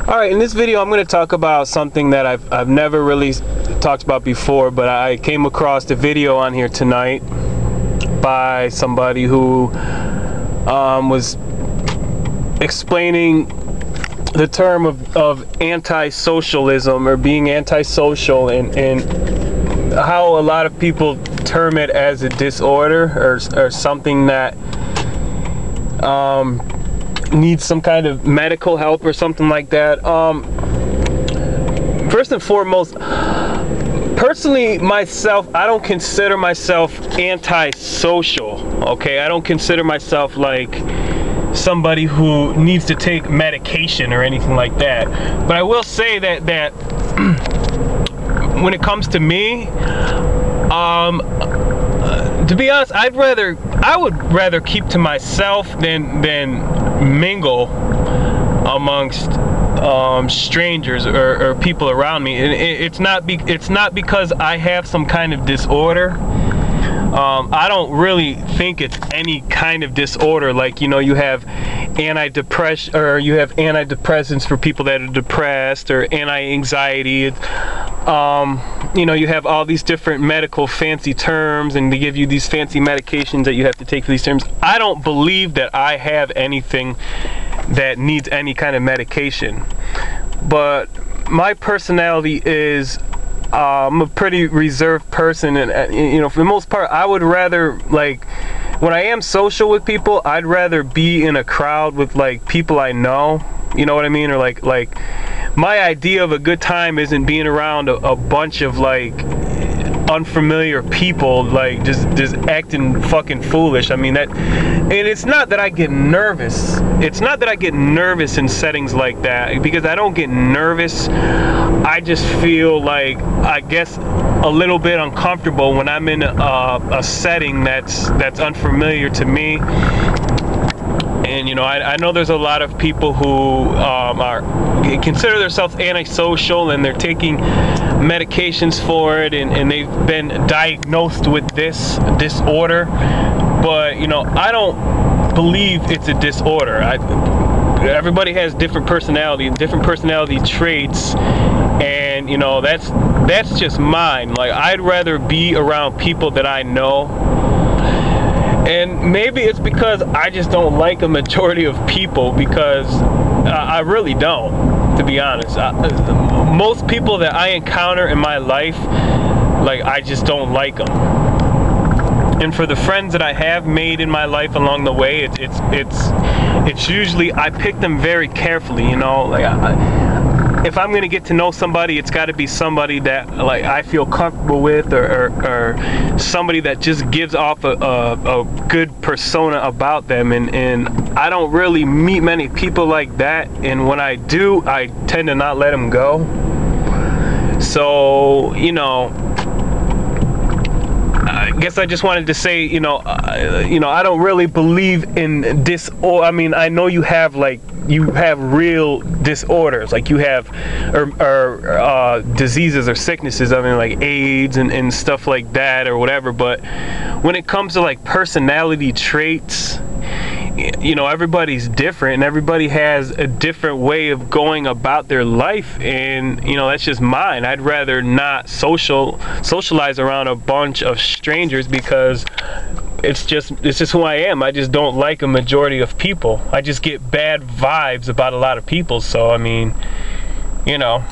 Alright, in this video I'm going to talk about something that I've never really talked about before, but I came across a video on here tonight by somebody who was explaining the term of anti-socialism, or being antisocial, and how a lot of people term it as a disorder or something that needs some kind of medical help or something like that. First and foremost, personally myself, I don't consider myself antisocial, okay? I don't consider myself like somebody who needs to take medication or anything like that. But I will say that when it comes to me, to be honest, I would rather keep to myself than mingle amongst strangers or people around me. And it's not because I have some kind of disorder. I don't really think it's any kind of disorder. Like, you know, you have antidepressants, or you have antidepressants for people that are depressed, or anti-anxiety. You know, you have all these different medical fancy terms, and they give you these fancy medications that you have to take for these terms. I don't believe that I have anything that needs any kind of medication. But my personality is, I'm a pretty reserved person, and you know, for the most part, I would rather, like, when I am social with people, I'd rather be in a crowd with like people I know. You know what I mean? Or like my idea of a good time isn't being around a bunch of like unfamiliar people, like just acting fucking foolish. I mean, that, and it's not that I get nervous. It's not that I get nervous in settings like that, because I don't get nervous. I just feel like, I guess, a little bit uncomfortable when I'm in a setting that's unfamiliar to me. And you know, I know there's a lot of people who consider themselves antisocial, and they're taking medications for it, and they've been diagnosed with this disorder. But you know, I don't believe it's a disorder. Everybody has different personality traits, and you know, that's just mine. Like, I'd rather be around people that I know. And maybe it's because I just don't like a majority of people, because I really don't, to be honest. Most people that I encounter in my life, like, I just don't like them. And for the friends that I have made in my life along the way, it's usually, I pick them very carefully, you know. Like, if I'm gonna get to know somebody, it's got to be somebody that, like, I feel comfortable with, or somebody that just gives off a good persona about them. And I don't really meet many people like that, and when I do, I tend to not let them go. So, you know, I guess I just wanted to say, you know, I don't really believe in disorder. I mean, I know you have real disorders, like you have or diseases or sicknesses, I mean, like AIDS and stuff like that, or whatever. But when it comes to like personality traits, you know, everybody's different, and everybody has a different way of going about their life, and you know, that's just mine. I'd rather not socialize around a bunch of strangers, because it's just who I am. I just don't like a majority of people. I just get bad vibes about a lot of people. So I mean, you know.